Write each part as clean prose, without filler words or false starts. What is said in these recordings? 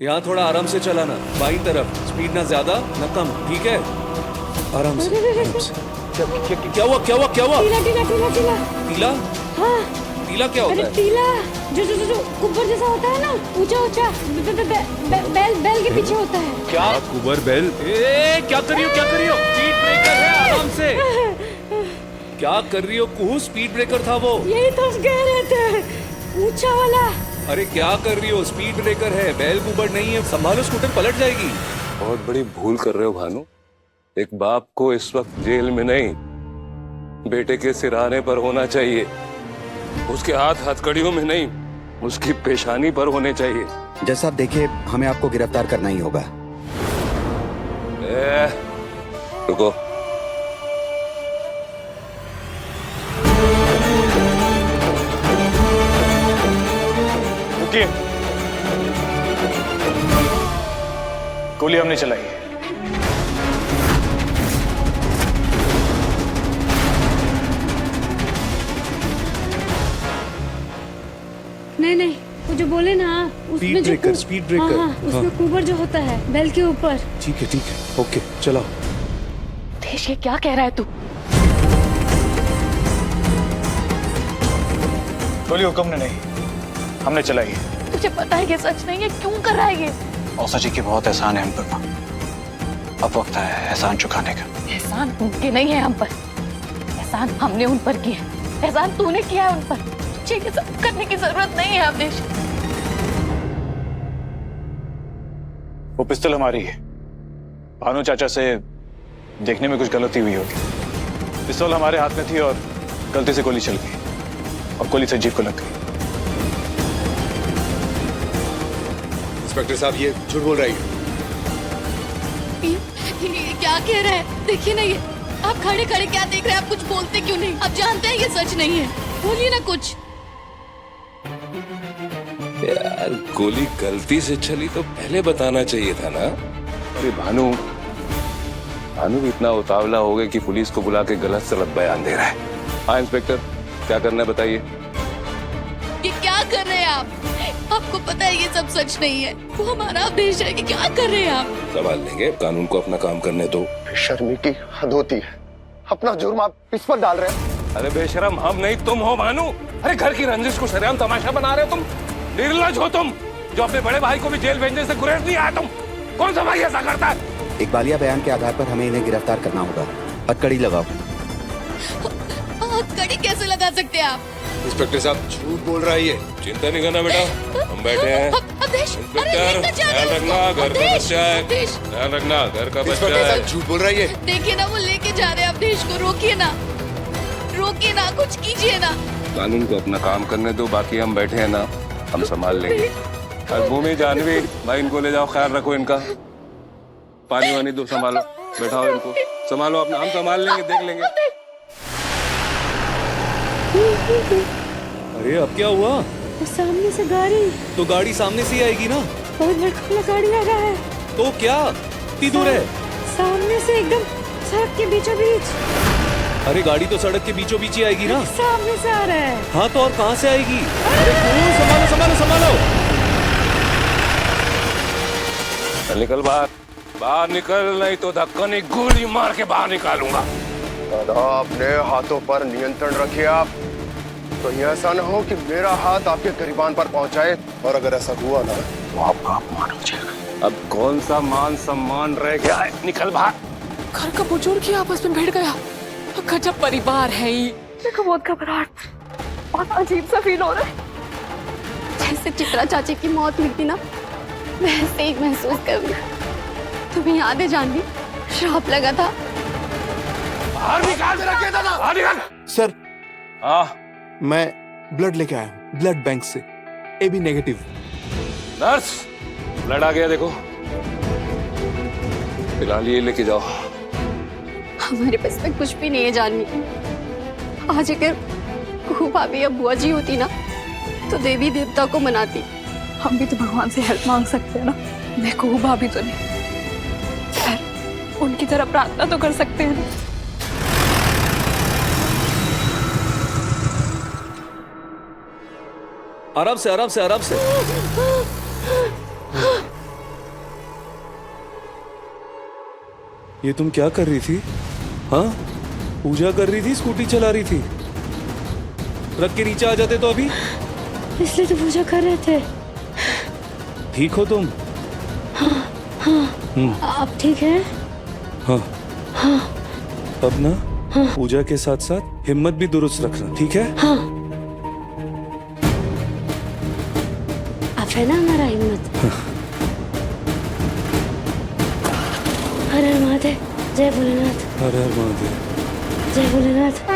यहाँ थोड़ा आराम से चलाना, बाईं तरफ, स्पीड ना ज्यादा ना कम, ठीक है? आराम से, आराम से। क्या हुआ क्या हुआ क्या हुआ? टीला टीला टीला टीला। टीला? हाँ। टीला क्या होता अरे है? टीला जो कुबर जैसा होता है ना, ऊंचा ऊंचा, बैल के पीछे होता है। क्या कुबर बैल? ए क्या कर रही हो क्या कर रही हो? स्पीड ब्रेकर है, आराम से। क्या कर रही हो कुहू? स्पीड ब्रेकर था वो। यही तो कह रहे थे, ऊंचा वाला। अरे क्या कर रही हो? स्पीड ब्रेकर है, बैल कुबर नहीं है। संभालो, स्कूटर पलट जाएगी। बहुत बड़ी भूल कर रहे हो भानु। एक बाप को इस वक्त जेल में नहीं, बेटे के सिरहाने पर होना चाहिए। उसके हाथ हथकड़ियों में नहीं, उसकी पेशानी पर होने चाहिए। जैसा आप देखिए, हमें आपको गिरफ्तार करना ही होगा। रुको। रुकिए। गोली हमने चलाई है। नहीं, वो जो बोले ना, उसमें जो स्पीड ब्रेकर। हाँ, उसमें कुबर जो होता है बैल के ऊपर। ठीक है, ओके, चलो। देश, ये क्या कह रहा है तू? गोली हुक्म ने नहीं, हमने चलाई है। तुझे पता है ये सच नहीं है, क्यों कर रहा है ये? औसा जी की बहुत एहसान है हम पर। अब वक्त है एहसान चुकाने का। एहसान उनके नहीं है हम पर, एहसान हमने उन पर किया है। एहसान तूने किया है उन पर। तुझे ये सब करने की जरूरत नहीं है अवधेश। वो पिस्तौल हमारी है। भानु चाचा से देखने में कुछ गलती हुई होगी। पिस्तौल हमारे हाथ में थी और गलती से गोली चल गई और गोली से जीप को लग गई। इंस्पेक्टर साहब, ये झूठ बोल रही है। ये क्या कह रहा है? देखिए ना, ये आप खड़े खड़े क्या देख रहे हैं? आप कुछ बोलते क्यों नहीं? आप जानते हैं ये सच नहीं है, बोलिए ना कुछ। यार, गोली गलती से चली तो पहले बताना चाहिए था ना। अरे भानु भी इतना उतावला हो गया कि पुलिस को बुला के गलत सलत बयान दे रहा है। हाँ इंस्पेक्टर, क्या करना है बताइए। ये क्या कर रहे हैं आप? आपको पता है ये सब सच नहीं है। वो हमारा अवधेश है। कि क्या कर रहे हैं आप? संभाल लेंगे, कानून को अपना काम करने दो। शर्मी की हद होती है, अपना जुर्म आप इस पर डाल रहे हैं। अरे बेशरम हम नहीं तुम हो भानु। अरे घर की रंजिश को सरेआम तमाशा बना रहे हो तुम। निर्लज हो तुम, जो अपने बड़े भाई को भी जेल भेजने से गुरेज नहीं आया। तुम कौन सा भाई ऐसा करता है? इकबालिया बयान के आधार पर हमें इन्हें गिरफ्तार करना होगा। हथकड़ी लगाओ। कड़ी कैसे लगा सकते हैं आप? इंस्पेक्टर साहब, झूठ बोल रहा है ये। चिंता नहीं करना बेटा, हम बैठे हैं। अवधेश, इंस्पेक्टर, ख्याल रखना, घर का बच्चा है। ख्याल रखना, घर का बच्चा है। झूठ बोल रहा है ये। देखिए ना, वो लेके जा रहे हैं अवधेश को। रोकिए ना, कुछ कीजिए ना। कानून को अपना काम करने दो, बाकी हम बैठे हैं ना, हम संभाल लेंगे। और भूमि, जानवी भाई, इनको ले जाओ, ख्याल रखो इनका। पानी वानी दो, संभालो, बैठाओ इनको, संभालो अपना, हम संभाल लेंगे, देख लेंगे। अरे अब क्या हुआ? वो सामने से गाड़ी, तो गाड़ी सामने से ही आएगी ना। बहुत बड़ा गाड़ी आ रहा है। तो क्या, कितनी दूर है? सामने से एकदम सड़क के बीचों बीच। अरे गाड़ी तो सड़क के बीचों बीच ही आएगी ना। सामने से आ रहा है। हाँ तो और कहाँ से आएगी? अरे संभालो संभालो संभालो। निकल बाहर निकल, नहीं तो धक्का नहीं गोली मार के बाहर निकालूंगा। अपने हाथों पर नियंत्रण रखिए आप। कहीं ऐसा न हो कि मेरा हाथ आपके गरिबान पर पहुंचाए, और अगर ऐसा हुआ ना तो आपका अपमान हो जाएगा। अब कौन सा मान सम्मान रह गया है? निकल बाहर। घर का बुजुर्ग ही आपस में भिड़ गया। गजब परिवार है ये। देखो, बहुत घबराहट, बहुत अजीब सा फील हो रहा है। जैसे चित्रा चाची की मौत हुई थी ना, वैसे ही महसूस कर रही हूं। तुम्हें याद है जानवी, श्राप लगा था। बाहर निकाल, बाहर निकाल। सर, हाँ मैं ब्लड लेके आया हूँ, ब्लड बैंक से, AB नेगेटिव। नर्स, ब्लड आ गया देखो, फिलहाल ये लेके जाओ। हमारे पास में कुछ भी नहीं है जानवी। आज अगर कुहू भाभी या बुआ जी होती ना, तो देवी देवता को मनाती। हम भी तो भगवान से हेल्प मांग सकते हैं ना। मैं कुहू भाभी तो नहीं, खैर उनकी तरह प्रार्थना तो कर सकते हैं ना। आराम से, आराम से, आराम से। अवधेश, अवधेश, अवधेश, अवधेश, अवधेश, अवधेश, अवधेश, अवधेश, अवधेश, अवधेश, अवधेश, अवधेश, अवधेश, अवधेश, अवधेश, अवधेश, अवधेश, ये तुम क्या कर रही थी? हाँ, पूजा कर रही थी, स्कूटी चला रही थी। रख के नीचे आ जाते तो अभी। इसलिए तो पूजा कर रहे थे। ठीक हो तुम? आप ठीक है? हाँ। अब ना पूजा के साथ साथ हिम्मत भी दुरुस्त रखना, ठीक है? हाँ। आप है ना हमारा हिम्मत। हर हर महादेव, जय भोलेनाथ। हर हर महादेव, जय भोलेनाथ।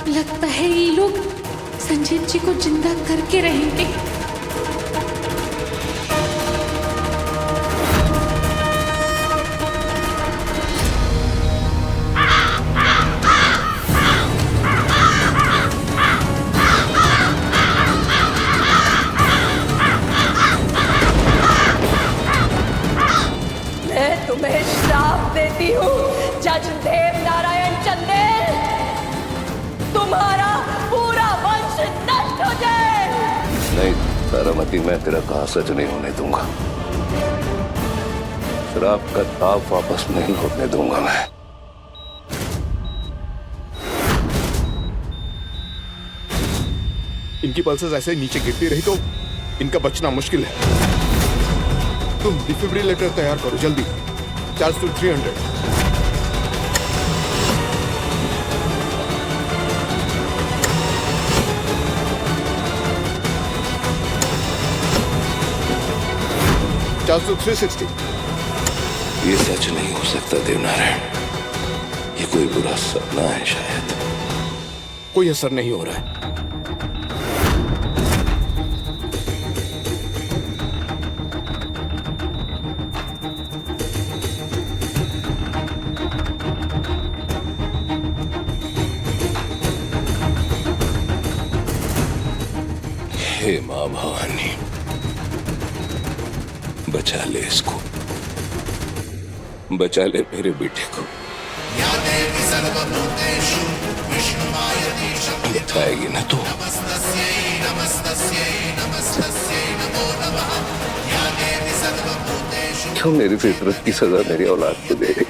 लगता है ये लोग संजीव जी को जिंदा करके रहेंगे। मैं तुम्हें श्राप देती हूँ जज देव नारायण चंदेल, तुम्हारा पूरा वंश नष्ट हो जाए। नहीं तारामती, मैं तेरा कहा सच नहीं होने दूंगा। श्राप का ताप वापस नहीं होने दूंगा मैं। इनकी पल्सेस ऐसे नीचे गिरती रही तो इनका बचना मुश्किल है। तुम डिफिब्रिलेटर तैयार करो जल्दी। Charge to 300। Charge to 360। ये सच नहीं हो सकता देवनारायण, ये कोई बुरा सपना है शायद। कोई असर नहीं हो रहा है। हे मां भवानी, बचा ले इसको, बचा ले मेरे बेटे को। बताएगी ना तू? क्यों मेरी फितरत की सजा मेरी औलाद को दे रही?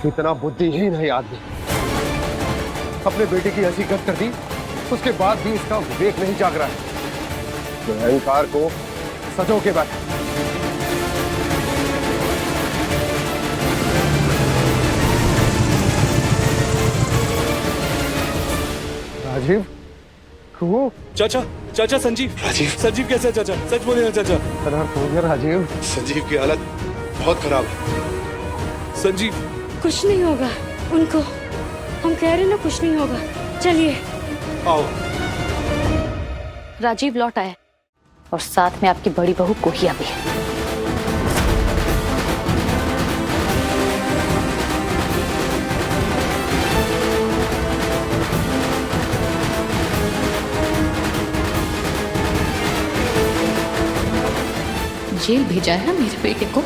इतना बुद्धिहीन है आदमी, अपने बेटे की ऐसी गत कर दी, उसके बाद भी इसका विवेक नहीं जाग रहा है। ये अहंकार को सजो के बैठा। राजीव, वो चाचा, चाचा संजीव। राजीव, संजीव कैसा है चाचा? सच बोले ना चाचा। अनर्थ हो गया राजीव। संजीव की हालत बहुत खराब है। संजीव कुछ नहीं होगा उनको, हम कह रहे ना कुछ नहीं होगा। चलिए आओ। राजीव लौट आया और साथ में आपकी बड़ी बहू कोहिया भी है। जेल भेजा है ना मेरे बेटे को,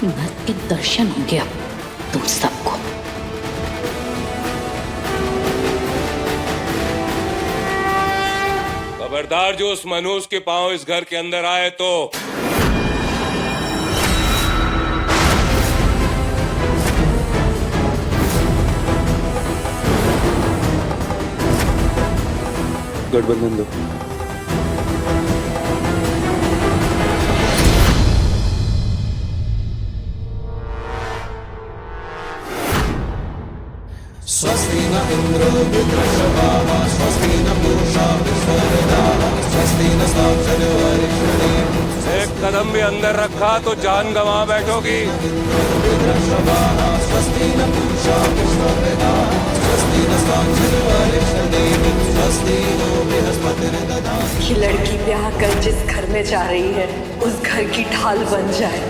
नर्क के दर्शन होंगे अब तुम सबको। खबरदार जो उस मनहूस के पांव इस घर के अंदर आए तो गठबंधन दो। स्वस्ति न इंद्रो वृत्रशवाः स्वस्ति न पूषा विश्ववेदाः स्वस्ति न साक्षरो हरिषणि। एक कदम भी अंदर रखा तो जान गंवा बैठोगी। वृत्रशवाः स्वस्ति न पूषा विश्ववेदाः स्वस्ति न साक्षरो हरिषणि स्वस्ति नो बृहस्पतिर्दधाति। ये लड़की ब्याह कर जिस घर में जा रही है उस घर की ढाल बन जाए,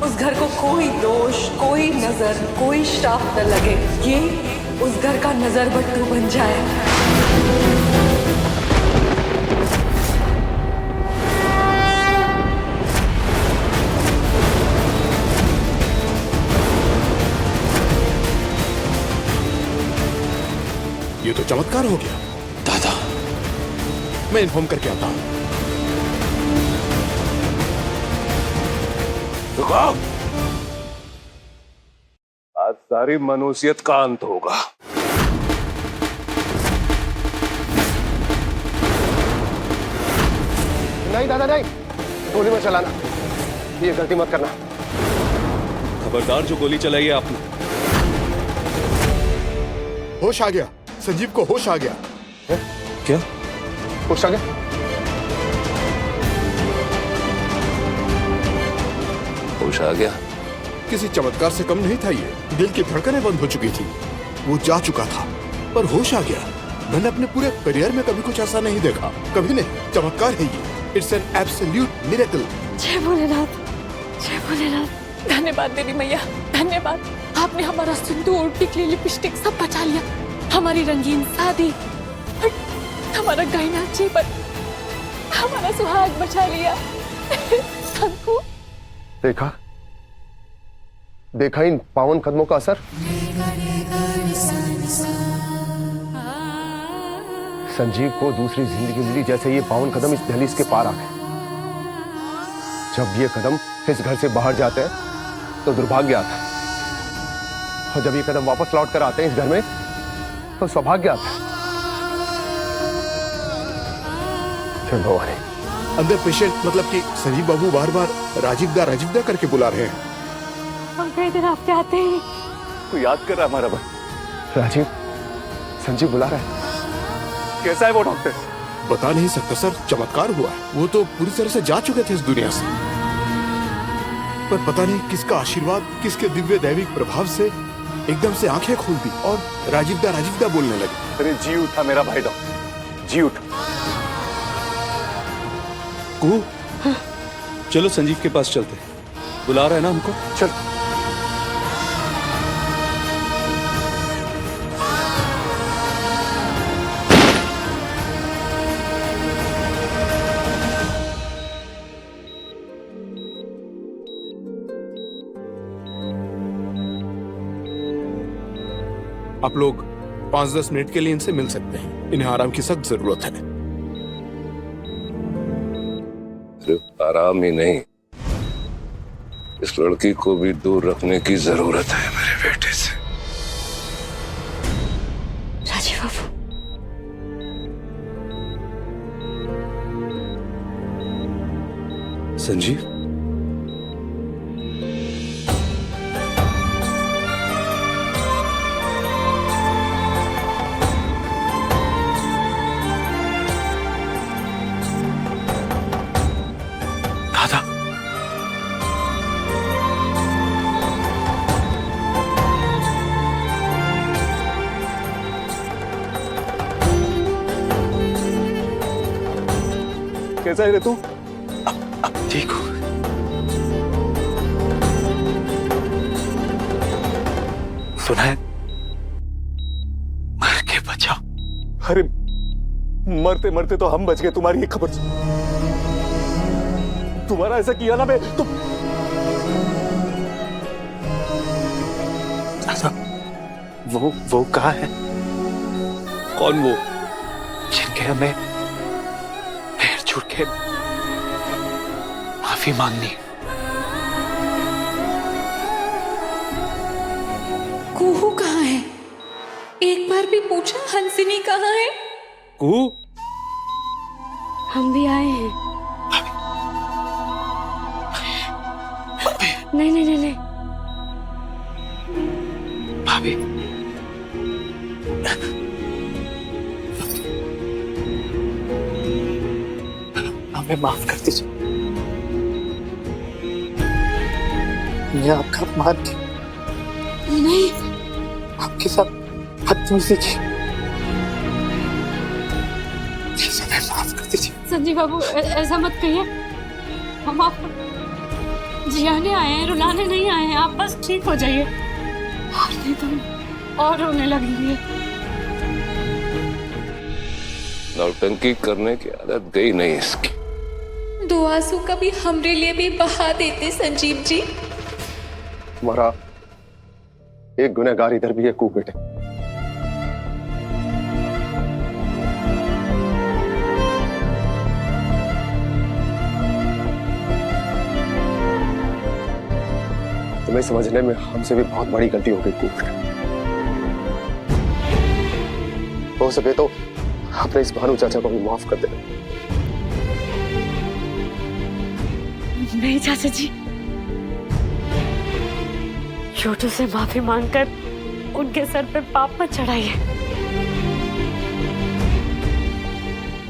उस घर को कोई दोष, कोई नजर, कोई श्राप न लगे, ये उस घर का नजर बट्टू बन जाए। ये तो चमत्कार हो गया। दादा, मैं इन्फॉर्म करके आता हूं। रुको, आज सारी मनुष्यत का अंत होगा। नहीं दादा नहीं, गोली मत चलाना, ये गलती मत करना। खबरदार जो गोली चलाई है आपने। होश आ गया, संजीव को होश आ गया। क्या होश आ गया? होश आ गया? किसी चमत्कार से कम नहीं था ये। दिल की धड़कनें बंद हो चुकी थी, वो जा चुका था, पर होश आ गया। मैंने अपने पूरे करियर में कभी कुछ ऐसा नहीं देखा, कभी नहीं। चमत्कार है ये। It's an absolute miracle. जय भोलेनाथ, जय भोलेनाथ। धन्यवाद देवी मैया, धन्यवाद। आपने हमारा सिंदूर, टिकली, लिपस्टिक सब बचा लिया, हमारी रंगीन शादी, हमारा गहना जेवर, हमारा सुहाग बचा लिया। सबको देखा देखा इन पावन कदमों का असर। संजीव को दूसरी जिंदगी मिली जैसे ये पावन कदम इस दहलीज के पार आ गए। जब ये कदम इस घर से बाहर जाते हैं तो दुर्भाग्य आता है, और जब ये कदम वापस लौट कर आते हैं इस घर में तो सौभाग्य आता है। चलो अंदर पेशेंट मतलब कि संजीव बाबू बार बार राजीवदा करके बुला रहे हैं। हम कई दिन आपके आते ही कोई याद कर रहा है हमारा भाई। राजीव, संजीव बुला रहा है। कैसा है वो डॉक्टर? बता नहीं सकता सर, चमत्कार हुआ है। वो तो पूरी तरह से जा चुके थे इस दुनिया से, पर पता नहीं किसका आशीर्वाद, किसके दिव्य दैविक प्रभाव से एकदम से आंखें खोल दी और राजीवदा बोलने लगे। अरे जी उठा मेरा भाई डॉक्टर, जी उठा। कुहू, चलो संजीव के पास चलते हैं, बुला रहा है ना हमको। चल। आप लोग 5-10 मिनट के लिए इनसे मिल सकते हैं, इन्हें आराम की सख्त जरूरत है। सिर्फ आराम ही नहीं, इस लड़की को भी दूर रखने की जरूरत है मेरे बेटे से। राजीव बाबू, संजीव, दादा, कैसा है रे तू? अब ठीक हो? सुना है मर के बचा। अरे मरते मरते तो हम बच गए, तुम्हारी एक खबर सुन। तुम्हारा ऐसा किया ना बे तो दादा, वो कहाँ है? कौन वो? जिनके हमें पैर छूट के माफी मांगनी। कुहू कहाँ है? एक बार भी पूछा हंसिनी कहाँ है? कुहू, हम भी आए हैं। नहीं नहीं नहीं नहीं भाभी, हमें माफ कर दीजिए। मैं आपका अपमान की नहीं, आपके साथ बदतमीजी की। प्लीज हमें माफ कर दीजिए। संजीव बाबू ऐसा मत कहिए। हम आपको जियाने आए हैं, रुलाने नहीं आए हैं। आप बस ठीक हो जाइए, नहीं तो हम और रोने लगेंगे। नौटंकी करने की आदत गई नहीं इसकी। दो आंसू कभी हमरे लिए भी बहा देते संजीव जी। तुम्हारा एक गुनहगार इधर भी है कूप बेटे। तुम्हें समझने में हमसे भी बहुत बड़ी गलती हो गई कूप बेटे। हो सके तो अपने इस भानु चाचा को भी माफ कर देना। नहीं चाचा जी, छोटू से माफी मांगकर उनके सर पे पाप मत चढ़ाइए।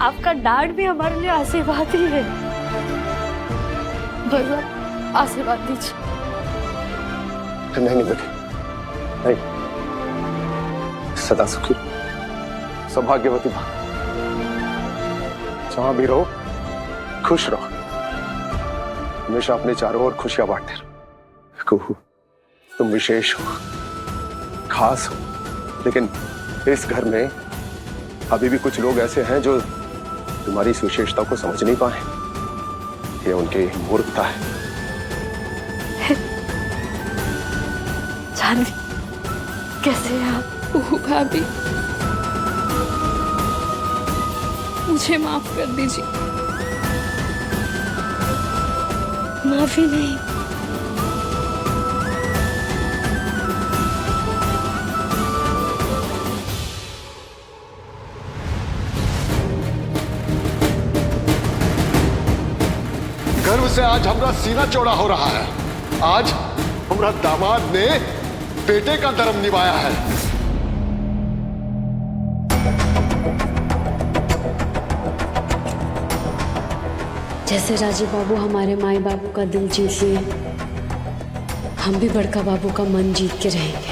आपका डांट भी हमारे लिए आशीर्वाद ही है। भगवान आशीर्वाद दीजिए। नहीं नहीं बेटे, नहीं। सदा सुखी सौभाग्यवती मां, जहां भी रहो खुश रहो, हमेशा अपने चारों ओर खुशियां बांटते रहो। कुहू, तुम विशेष हो, खास हो, लेकिन इस घर में अभी भी कुछ लोग ऐसे हैं जो तुम्हारी इस विशेषता को समझ नहीं पाए। ये उनकी मूर्खता है। जानवी, कैसे हैं आप? ओह भाभी, मुझे माफ कर दीजिए। माफी नहीं, गर्व से आज हमारा सीना चौड़ा हो रहा है। आज हमारा दामाद ने बेटे का धर्म निभाया है। जैसे राजीव बाबू हमारे माई बाबू का दिल जीत लिए, हम भी बड़का बाबू का मन जीत के रहेंगे।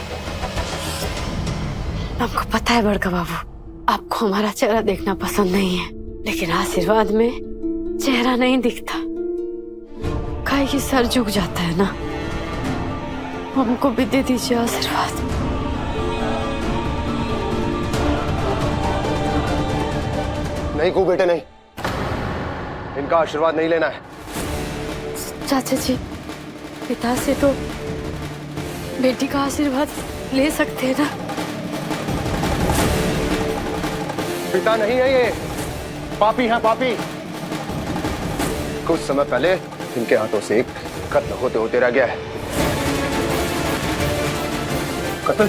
आपको पता है बड़का बाबू, आपको हमारा चेहरा देखना पसंद नहीं है, लेकिन आशीर्वाद में चेहरा नहीं दिखता, काहे कि सर झुक जाता है ना। हमको भी दे दीजिए आशीर्वाद। नहीं कू बेटे, नहीं, इनका आशीर्वाद नहीं लेना है। चाचा जी, पिता से तो बेटी का आशीर्वाद ले सकते हैं ना। पिता नहीं है ये, पापी है पापी। कुछ समय पहले इनके हाथों से एक कत्ल होते होते रह गया है। कत्ल?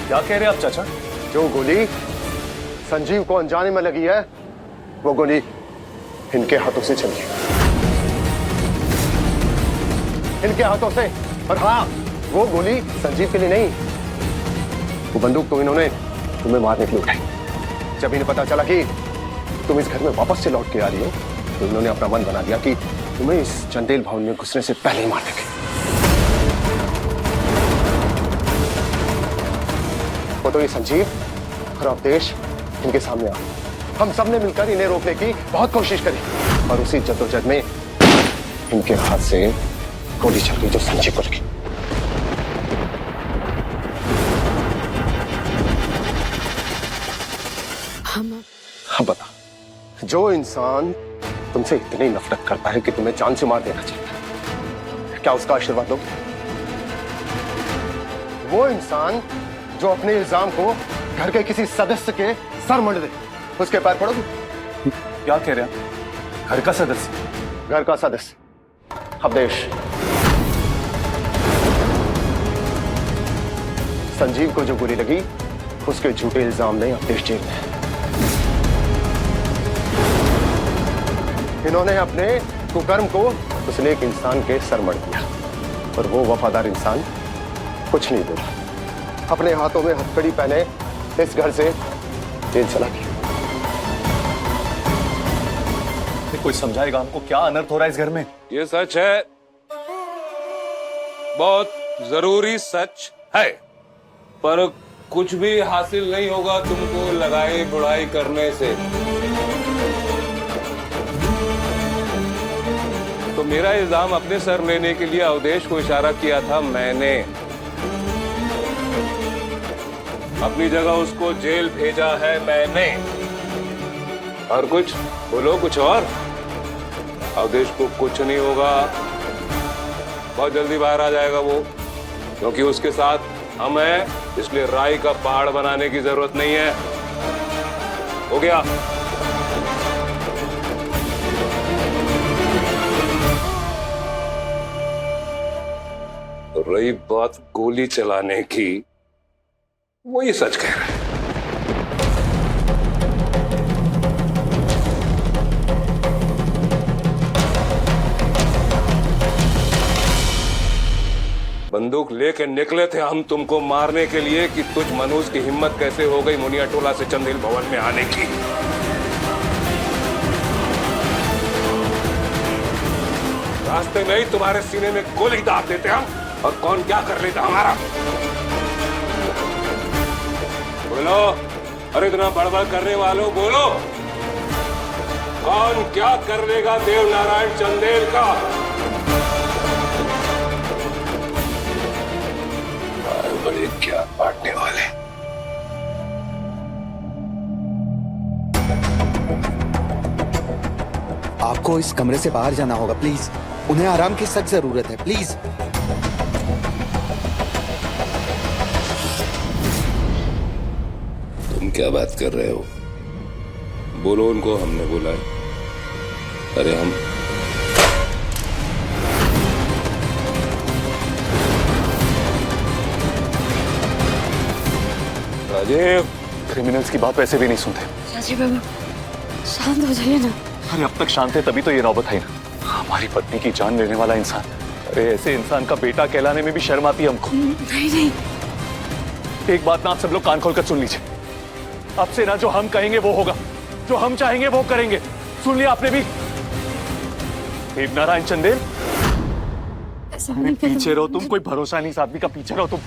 क्या कह रहे हैं आप चाचा? जो गोली संजीव को अनजाने में लगी है, वो गोली इनके हाथों से चली, इनके हाथों से। और हाँ, वो गोली संजीव के लिए नहीं, वो बंदूक तो इन्होंने तुम्हें मारने के लिए उठाई। जब इन्हें पता चला कि तुम इस घर में वापस से लौट के आ रही हो, तो इन्होंने अपना मन बना दिया कि तुम्हें इस चंदेल भवन में घुसने से पहले ही मार देंगे। वो तो ये संजीव और अवधेश इनके सामने आ, हम सबने मिलकर इन्हें रोकने की बहुत कोशिश करी, और उसी जद्दोजहद में इनके हाथ से गोली चल गई जो संजीव को लगी। अब बता, जो इंसान तुमसे इतनी नफरत करता है कि तुम्हें जान से मार देना चाहिए, क्या उसका आशीर्वाद दो? वो इंसान जो अपने इल्जाम को घर के किसी सदस्य के सर मंड दे, उसके पैर पड़ोगे? क्या कह रहे हैं? घर का सदस्य? घर का सदस्य अवधेश। संजीव को जो गोली लगी, उसके झूठे इल्जाम ने अवधेश जेल में। इन्होंने अपने कुकर्म को उस नेक इंसान के सर मढ़ दिया और वो वफादार इंसान कुछ नहीं बोला, अपने हाथों में हथकड़ी पहने इस घर से जेल चला गया। कोई समझाएगा हमको क्या अनर्थ हो रहा है इस घर में? ये सच है, बहुत जरूरी सच है, पर कुछ भी हासिल नहीं होगा तुमको लगाई बुढ़ाई करने से। तो मेरा इल्जाम अपने सर लेने के लिए अवधेश को इशारा किया था मैंने, अपनी जगह उसको जेल भेजा है मैंने। और कुछ बोलो, कुछ और। अवधेश को कुछ नहीं होगा, बहुत जल्दी बाहर आ जाएगा वो, क्योंकि उसके साथ हम हैं, इसलिए राई का पहाड़ बनाने की जरूरत नहीं है। हो गया? रही बात गोली चलाने की, वो ये सच कह रहा है। बंदूक लेके निकले थे हम तुमको मारने के लिए कि तुझ मनोज की हिम्मत कैसे हो गई मुनिया टोला से चंदेल भवन में आने की। रास्ते में ही तुम्हारे सीने में गोली दाग देते हम, और कौन क्या कर लेता हमारा। बोलो, अरे इतना बड़बड़ करने वालों बोलो, कौन क्या कर लेगा देव नारायण चंदेल का। बड़े क्या बांटने वाले। आपको इस कमरे से बाहर जाना होगा प्लीज, उन्हें आराम की सख्त जरूरत है, प्लीज। तुम क्या बात कर रहे हो? बोलो उनको हमने बोला है। अरे हम राजीव, क्रिमिनल्स की बात वैसे भी नहीं सुनते। राजीव बाबू शांत हो जाइए ना। अरे अब तक शांत है तभी तो ये नौबत आई ना। हमारी पत्नी की जान लेने वाला इंसान, अरे ऐसे इंसान का बेटा कहलाने में भी शर्म आती है हमको। नहीं नहीं, एक बात ना आप सब लोग कान खोलकर सुन लीजिए, अब से ना जो हम कहेंगे वो होगा, जो हम चाहेंगे वो करेंगे। सुन लिया आपने भी? देव नारायण चंदेल, पीछे रहो तुम, कोई भरोसा नहीं इस आदमी का, पीछे रहो तुम।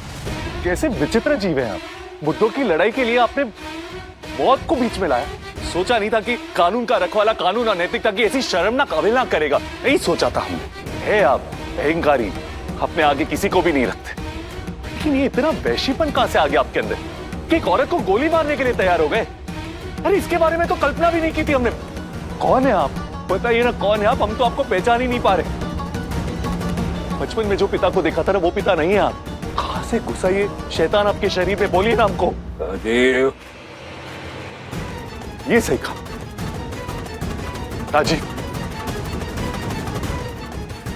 कैसे विचित्र जीव है आप। मुद्दों की लड़ाई के लिए आपने मौत को बीच में लाया। सोचा नहीं था कि कानून का रखवाला, कानून और नैतिकता की ऐसी शर्मनाक अवहेलना करेगा, नहीं सोचा था हमने। है आप अहंकारी, अपने आगे किसी को भी नहीं रखते, लेकिन ये इतना वैशीपन कहां से आ गया आपके अंदर कि एक औरत को गोली मारने के लिए तैयार हो गए। अरे इसके बारे में तो कल्पना भी नहीं की थी हमने। कौन है आप? बताइए ना कौन है आप? हम तो आपको पहचान ही नहीं पा रहे। बचपन में जो पिता को देखा था ना, वो पिता नहीं है आप। कहां से घुसा ये शैतान आपके शरीर में? बोलिए ना हमको। राजीव, ये सही कहा राजीव,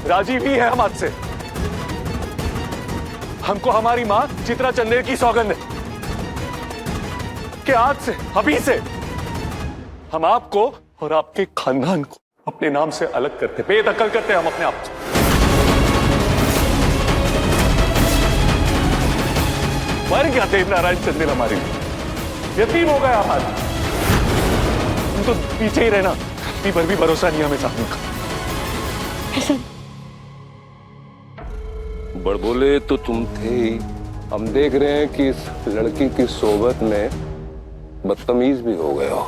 राजीव ही है हम आज से। हमको हमारी मां चित्रा चंदेल की सौगंध है कि आज से, अभी से हम आपको और आपके खानदान को अपने नाम से अलग करते, बेदखल करते हम अपने आप से। मर गया देव नारायण चंदेल हमारी, यतीम हो गया हमारा। तुम तो पीछे ही रहना, इतनी भर भी भरोसा नहीं हमें सामने का। बड़बोले तो तुम थे ही। हम देख रहे हैं कि इस लड़की की सोबत में बदतमीज भी हो गए हो।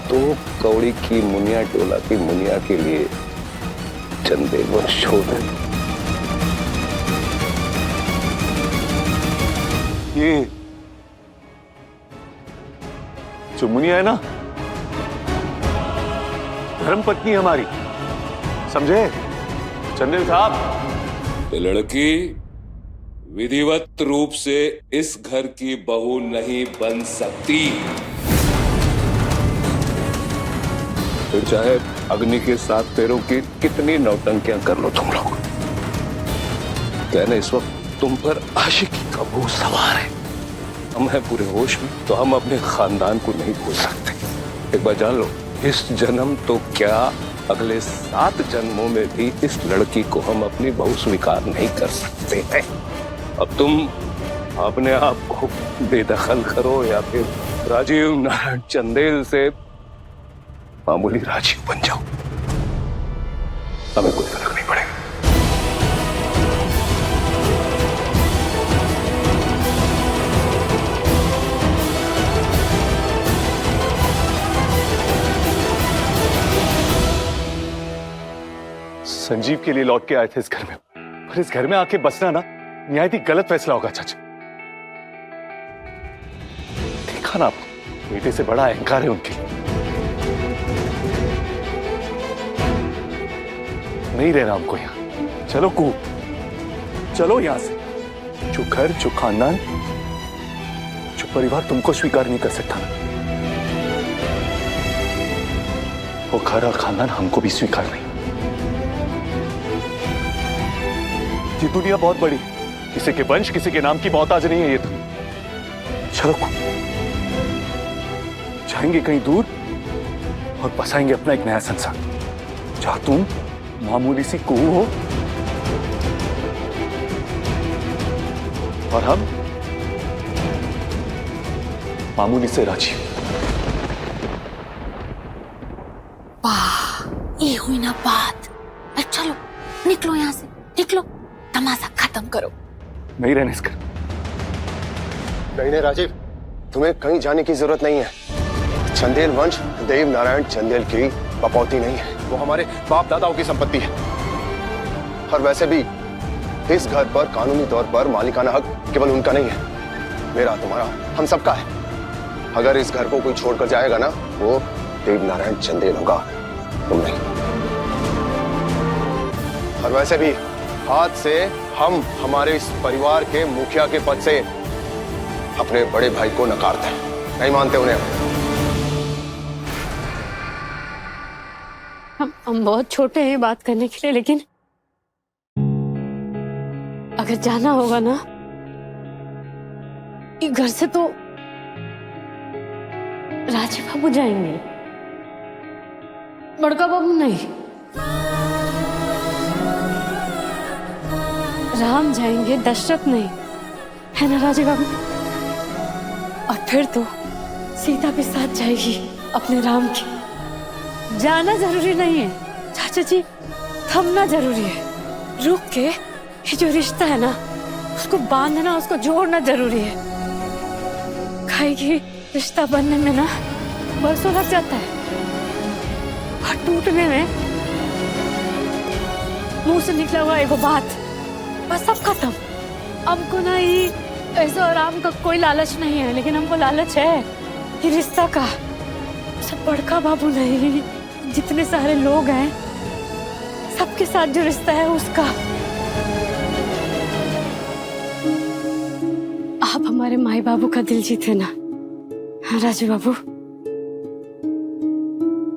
तो कौड़ी की मुनिया टोला की मुनिया के लिए चंदेल और शोधन, ये जो मुनिया है ना, धर्म पत्नी हमारी, समझे चंदेल साहब? ये लड़की विधिवत रूप से इस घर की बहू नहीं बन सकती। तो चाहे अग्नि के 7 पैरों की कितनी नौटंकियां कर लो तुम लोग, कहने इस वक्त तुम पर आशिकी का भूत सवार है। हम हैं पूरे होश में, तो हम अपने खानदान को नहीं भूल सकते। एक बार जान लो, इस जन्म तो क्या अगले 7 जन्मों में भी इस लड़की को हम अपनी बहू स्वीकार नहीं कर सकते हैं। अब तुम अपने आप को बेदखल करो या फिर राजीव नारायण चंदेल से मामूली राजीव बन जाओ, हमें कोई फर्क नहीं पड़ेगा। संजीव के लिए लौट के आए थे इस घर में, पर इस घर में आके बसना ना निहायत ही गलत फैसला होगा चाचा। देखा ना आप, बेटे से बड़ा अहंकार है उनके लिए। नहीं रहना हमको यहां। चलो कू, चलो यहां से। जो घर, जो खानदान, जो परिवार तुमको स्वीकार नहीं कर सकता ना, वो घर और खानदान हमको भी स्वीकार नहीं। ये दुनिया बहुत बड़ी, किसी के वंश, किसी के नाम की मोहताज नहीं है ये तो। चलो जाएंगे कहीं दूर और बसाएंगे अपना एक नया संसार, जहां तुम मामूली सी कुहू हो और हम मामूली से राजीव। वाह, ये हुई ना बात। चलो निकलो यहाँ से, निकलो, तमाशा खत्म करो। नहीं रहने इसका। नहीं राजीव, तुम्हें कहीं जाने की जरूरत नहीं है। चंदेल वंश देव नारायण चंदेल की बपौती नहीं है, वो हमारे बाप दादाओं की संपत्ति है। और वैसे भी इस घर पर कानूनी तौर पर मालिकाना हक केवल उनका नहीं है, मेरा, तुम्हारा, हम सबका है। अगर इस घर को कोई छोड़कर जाएगा ना, वो देव नारायण चंदेल होगा, तुम नहीं। और वैसे भी आज से हम हमारे इस परिवार के मुखिया के पद से अपने बड़े भाई को नकारते हैं, नहीं मानते उन्हें। हम बहुत छोटे हैं बात करने के लिए, लेकिन अगर जाना होगा ना ये घर से, तो राजीव बाबू जाएंगे, बड़का बाबू नहीं। राम जाएंगे, दशरथ नहीं, है ना राजीव बाबू? और फिर तो सीता भी साथ जाएगी अपने राम की। जाना जरूरी नहीं है चाचा जी, थमना जरूरी है। रुक के ये जो रिश्ता है ना, उसको बांधना, उसको जोड़ना जरूरी है। खाएगी रिश्ता बनने में ना बरसों लग जाता है, और टूटने में मुंह से निकला हुआ एक बात, बस सब खत्म। हमको ना ही ऐसा आराम का कोई लालच नहीं है, लेकिन हमको लालच है ये रिश्ता का। सब बड़का बाबू नहीं, जितने सारे लोग हैं सबके साथ जो रिश्ता है उसका। आप हमारे माई बाबू का दिल जीते ना, हाँ राजू बाबू,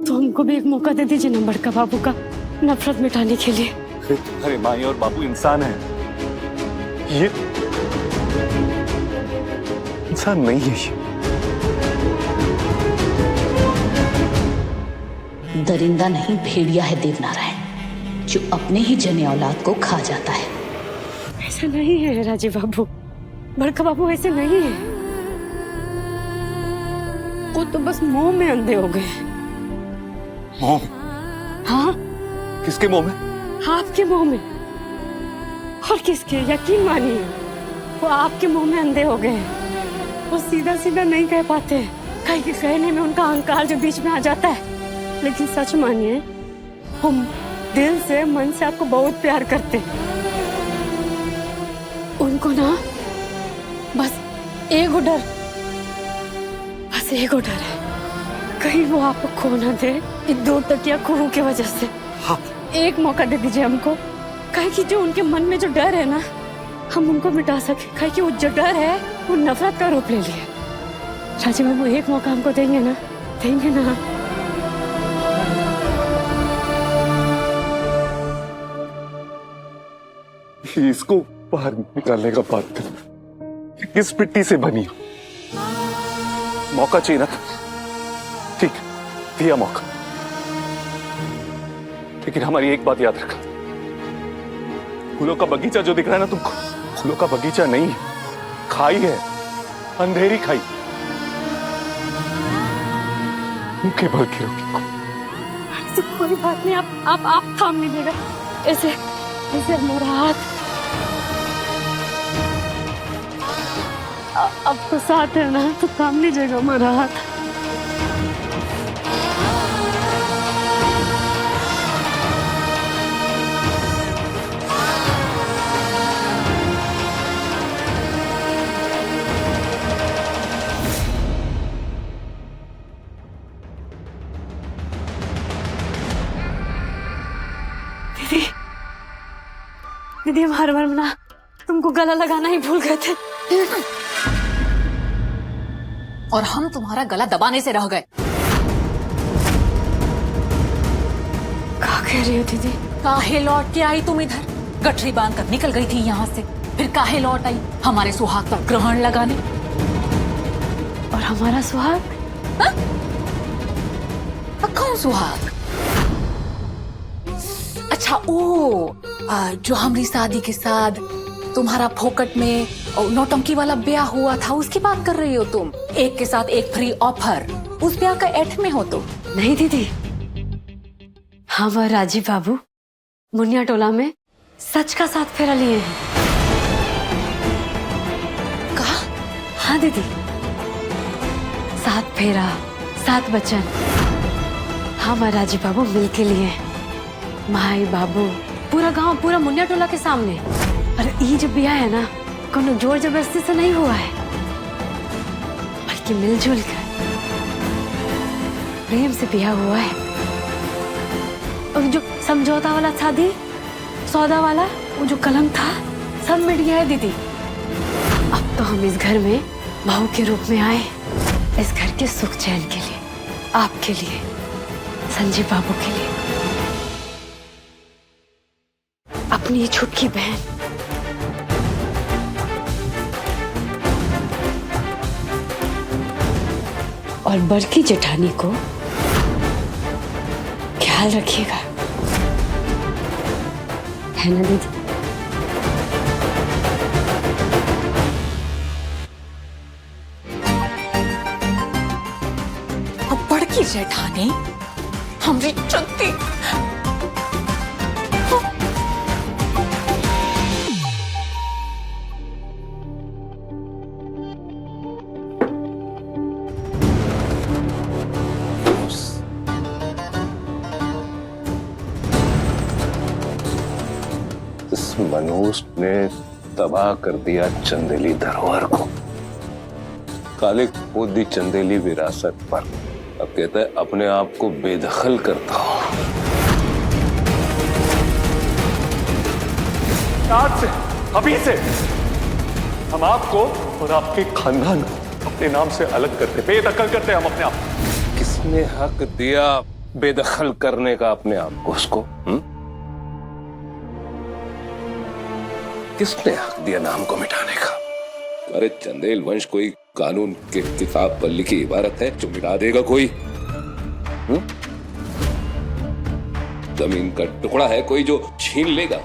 तो हमको भी एक मौका दे दीजिए ना बड़का बाबू का नफरत मिटाने के लिए। तुम्हारे माई और बाबू इंसान है, ये इंसान नहीं है। ये दरिंदा नहीं, भेड़िया है देवनारायण, जो अपने ही जने औलाद को खा जाता है। ऐसा नहीं है राजीव बाबू, बड़का बाबू ऐसे नहीं है। वो तो बस मोह में अंधे हो गए। मोह? हाँ, किसके मोह में? आपके मोह में। और किसके? यकीन मानिए वो आपके मुंह में अंधे हो गए। वो सीधा सीधा नहीं कह पाते, कहीं के कहने में उनका अहंकार जो बीच में आ जाता है। लेकिन सच मानिए हम दिल से, मन से आपको बहुत प्यार करते हैं। उनको ना बस एक डर, बस एक डर है, कहीं वो आपको खो ना दे इन 2 तकिया खूह की वजह से। हाँ। एक मौका दे दीजिए हमको, कहीं कि जो उनके मन में जो डर है ना, हम उनको मिटा सके। कहीं कि वो जो डर है वो नफरत का रूप ले लिया। राजीव बाबू एक मौका हमको देंगे ना? देंगे ना? इसको बाहर निकालने का बात कर, किस मिट्टी से बनी हो? मौका चाहिए ना? ठीक, दिया मौका, लेकिन हमारी एक बात याद रखा, फूलों का बगीचा जो दिख रहा है ना तुमको, फूलों का बगीचा नहीं है, खाई है, अंधेरी खाई। मुझे भर के ऐसी कोई बात नहीं, आप थाम लीजिएगा ऐसे ऐसे मेरा हाथ। अब तो साथ है ना, तो थाम लीजिएगा मेरा हाथ। दीदी हम हर बार ना तुमको गला लगाना ही भूल गए थे, और हम तुम्हारा गला दबाने से रह गए। क्या कह रही हो दीदी? काहे लौट के आई तुम इधर? गठरी बांध कर निकल गई थी यहाँ से, फिर काहे लौट आई हमारे सुहाग पर ग्रहण लगाने? और हमारा सुहाग? कौन सुहाग? अच्छा ओ जो हमारी शादी के साथ तुम्हारा फोकट में नौटंकी वाला ब्याह हुआ था, उसकी बात कर रही हो तुम? एक के साथ एक फ्री ऑफर, उस ब्याह का एठ में हो तुम? नहीं दीदी, हम और राजीव बाबू मुनिया टोला में सच का साथ फेरा लिए हैं। कहा? हाँ दीदी, 7 फेरा 7 वचन हम और राजीव बाबू मिलके लिए हैं। माई बाबू पूरा गांव, पूरा मुनिया टोला के सामने। और ये जो ब्याह है ना, कोनो जोर जबरदस्ती से नहीं हुआ है, बल्कि मिलजुल कर प्रेम से ब्याह हुआ है। और जो समझौता वाला शादी सौदा वाला वो जो कलम था, सब मिट गया है दीदी। अब तो हम इस घर में बहू के रूप में आए, इस घर के सुख चैन के लिए, आपके लिए, संजीव बाबू के लिए, अपनी छुटकी बहन। और बड़की जेठानी को ख्याल रखिएगा, है ना दीदी? अब बड़की जेठानी हमारी चुत्ती। मनोज ने तबाह कर दिया चंदेली धरोहर को, काले खोद दी चंदेली विरासत पर। अब कहता है अपने आप को बेदखल करता हूं। आज से, अभी से हम आपको और आपके खानदान को अपने नाम से अलग करते, बेदखल करते हम अपने आप। किसने हक दिया बेदखल करने का अपने आप को उसको? किसने हक दिया नाम को मिटाने का? अरे चंदेल वंश कोई कानून के किताब पर लिखी इबारत है जो मिटा देगा कोई? जमीन का टुकड़ा है कोई जो छीन लेगा?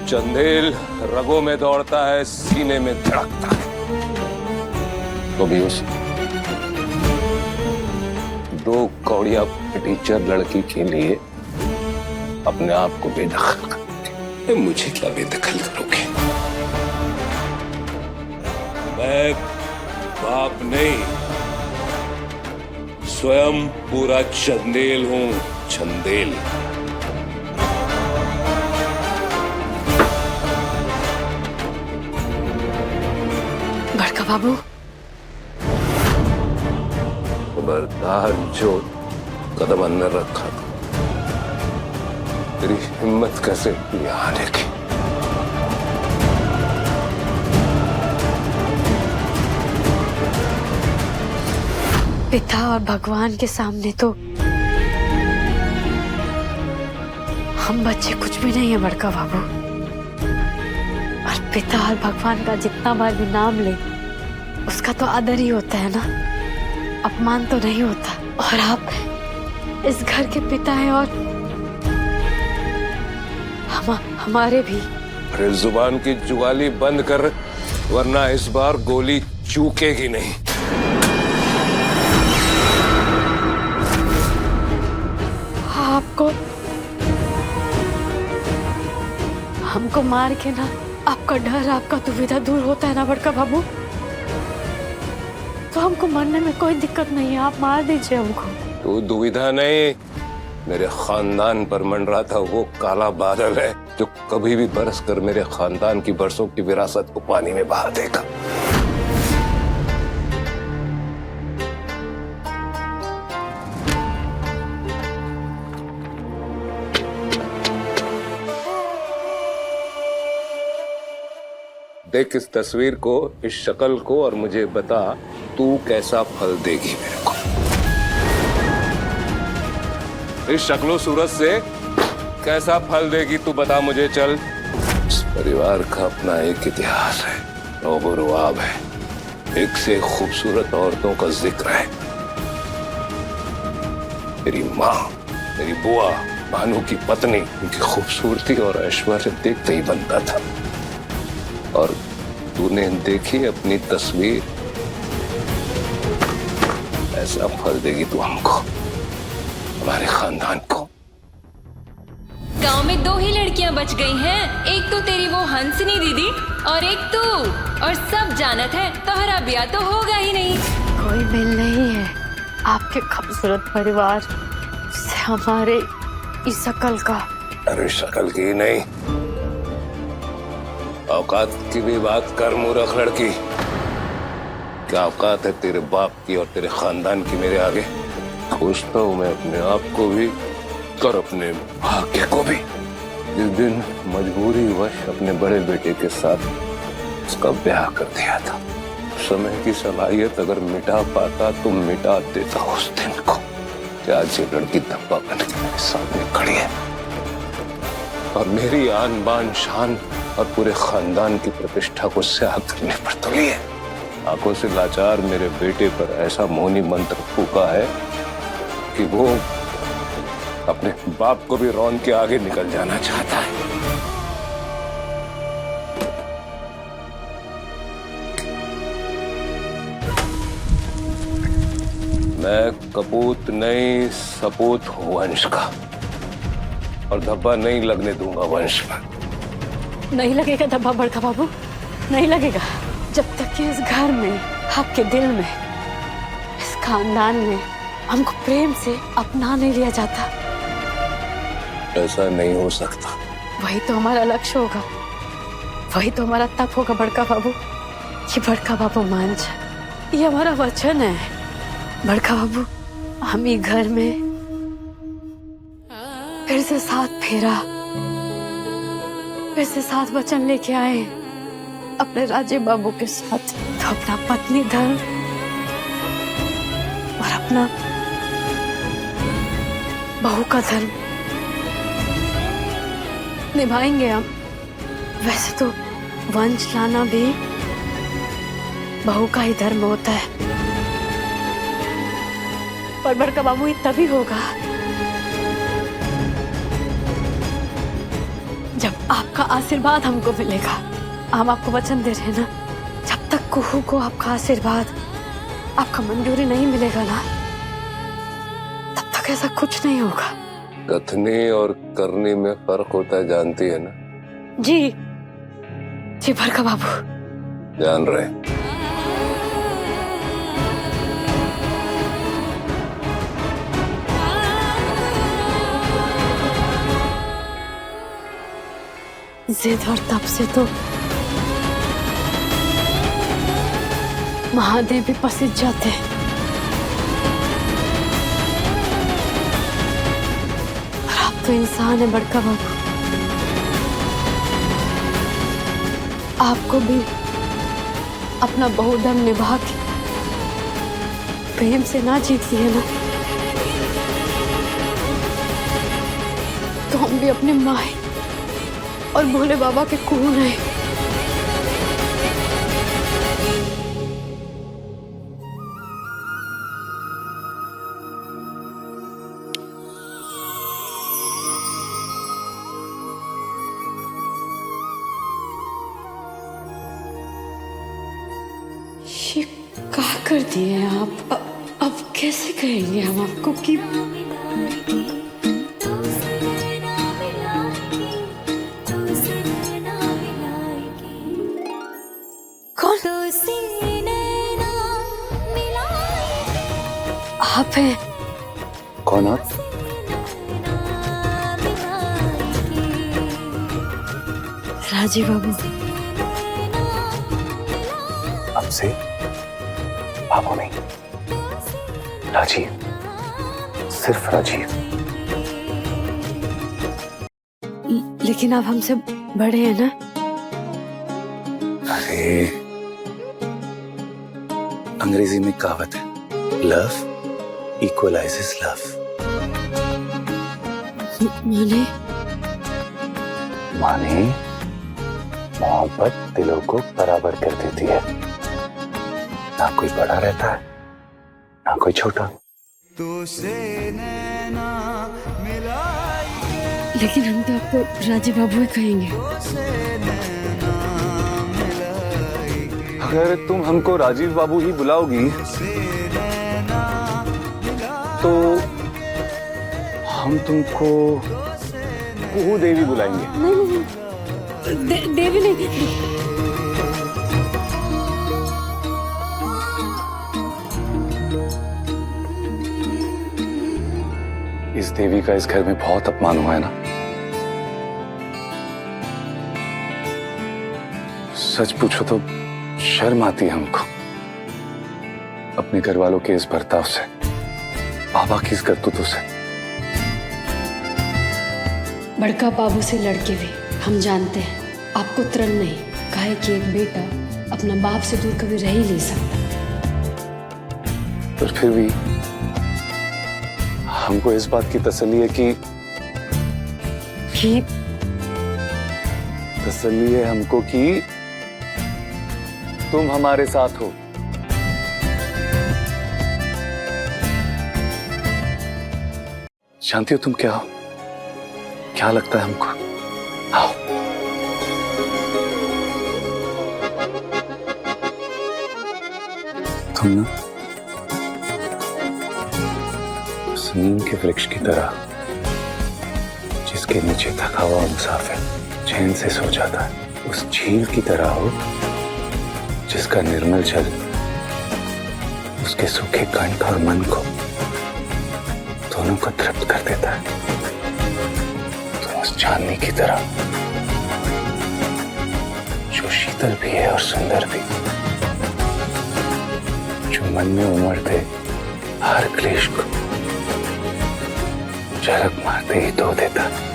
चंदेल रगों में दौड़ता है, सीने में धड़कता है। तो भी उस 2 कौड़िया टीचर लड़की के लिए अपने आप को बेदखल कर, मुझे क्या बेदखल करोगे? मैं बाप नहीं, स्वयं पूरा चंदेल हूं, चंदेल। बड़का बाबू, खबरदार जो कदम अंदर रखा था, तेरी हिम्मत कैसे यहाँ आने की? पिता और भगवान के सामने तो हम बच्चे कुछ भी नहीं है बड़का बाबू। और पिता और भगवान का जितना बार भी नाम ले, उसका तो आदर ही होता है ना। अपमान तो नहीं होता। और आप इस घर के पिता हैं और हमारे भी। अरे जुबान की जुगाली बंद कर, वरना इस बार गोली चूकेगी नहीं। आपको हमको मार के ना आपका डर, आपका दुविधा दूर होता है ना बड़का बाबू, तो हमको मरने में कोई दिक्कत नहीं है। आप मार दीजिए हमको। तो दुविधा नहीं, मेरे खानदान पर मंडरा था वो काला बादल है जो कभी भी बरस कर मेरे खानदान की बरसों की विरासत को पानी में बहा देगा। देख इस तस्वीर को, इस शक्ल को, और मुझे बता तू कैसा फल देगी मेरे को। इस शक्लो सूरत से कैसा फल देगी तू बता मुझे। चल, इस परिवार का अपना एक इतिहास है, रोब रुआब है, एक से एक खूबसूरत औरतों का जिक्र है। मेरी माँ, मेरी बुआ, भानु की पत्नी, उनकी खूबसूरती और ऐश्वर्य देखते ही बनता था। और तूने देखी अपनी तस्वीर, ऐसा फल देगी तू हमको, हमारे खानदान को। गांव में 2 ही लड़कियां बच गई हैं, एक तो तेरी वो हंसनी दीदी और एक तू, और सब जानत है तोहरा ब्याह तो होगा ही नहीं। कोई मेल नहीं है आपके खूबसूरत परिवार से हमारे इस शकल का। अरे शक्ल की नहीं, औकात की भी बात कर मूर्ख लड़की। क्या औकात है तेरे बाप की और तेरे खानदान की मेरे आगे? सोचता हूँ मैं अपने आप को भी और अपने भाग्य को भी। जिस दिन मजबूरी वश अपने बड़े बेटे के साथ उसका ब्याह कर दिया था, समय की सलाहियत अगर मिटा पाता तो मिटा देता उस दिन को। आज ये लड़की धब्बा बन के मेरे सामने खड़ी है और मेरी आन बान शान और पूरे खानदान की प्रतिष्ठा को स्याह करने पर तुली है। आंखों से लाचार मेरे बेटे पर ऐसा मोहनी मंत्र फूका है कि वो अपने बाप को भी रौन के आगे निकल जाना चाहता है। मैं कपूत नहीं, सपूत हूं वंश का, और धब्बा नहीं लगने दूंगा वंश पर। नहीं लगेगा धब्बा बड़का बाबू, नहीं लगेगा जब तक कि इस घर में, आपके दिल में, इस खानदान में हमको प्रेम से अपना नहीं लिया जाता। ऐसा नहीं हो सकता। वही तो हमारा लक्ष्य होगा, वही तो हमारा तप होगा बड़का बाबू। ये बड़का बाबू मान जाए, ये हमारा वचन है बड़का बाबू। हम ही घर में फिर से साथ फेरा, फिर से साथ वचन लेके आए अपने राजे बाबू के साथ, तो अपना पत्नी धर्म और अपना बहू का धर्म निभाएंगे हम। वैसे तो वंश लाना भी बहू का ही धर्म होता है, पर बड़का बाबू ये तभी होगा जब आपका आशीर्वाद हमको मिलेगा। हम आपको वचन दे रहे हैं ना, जब तक कुहू को आपका आशीर्वाद, आपका मंजूरी नहीं मिलेगा ना, तब तक ऐसा कुछ नहीं होगा। कथनी और करनी में फर्क होता है, जानती है ना? जी जी बड़का बाबू जान रहे। जिद और तप से तो महादेव भी पसीज जाते हैं, और आप तो इंसान है बड़का बाबू। आपको भी अपना बहुधर्म निभा के प्रेम से ना जीत लिए ना, तो हम भी अपने माए और भोले बाबा के खून है। ये क्या कर दिए आप? अब कैसे कहेंगे हम आपको कि कौन आप हैं? कौन आप? राजीव बाबू। अब से बाबू नहीं, राजीव, सिर्फ राजीव। लेकिन आप हमसे बड़े हैं ना? अरे अंग्रेजी में कहावत है, लव इक्वलाइजेस लव। माने माने मोहब्बत दिलों को बराबर कर देती है, ना कोई बड़ा रहता है ना कोई छोटा। लेकिन हम तो आपको राजीव बाबू ही कहेंगे। अगर तुम हमको राजीव बाबू ही बुलाओगी तो हम तुमको कुहू देवी बुलाएंगे। नहीं, देवी नहीं। इस देवी का इस घर में बहुत अपमान हुआ है ना। सच पूछो तो शर्म आती है हमको अपने घर वालों के इस बर्ताव से, बाबा की इस करतूतों से। बड़का बाबू से लड़के भी हम जानते हैं आपको त्रन नहीं, काहे कि एक बेटा अपना बाप से दूर कभी रह ही नहीं सकता। पर फिर भी हमको इस बात की तसल्ली है कि तसल्ली है हमको कि तुम हमारे साथ हो। जानती हो तुम क्या हो, क्या लगता है हमको? आओ। तुम ना उस नीम के वृक्ष की तरह जिसके नीचे थका हुआ मुसाफिर चैन से सो जाता है, उस झील की तरह हो जिसका निर्मल जल उसके सूखे कंठ और मन को दोनों को तृप्त कर देता है। तुम उस चांदनी की तरह जो शीतल भी है और सुंदर भी, जो मन में उमड़ते हर क्लेश को झलक मारते ही धो देता है।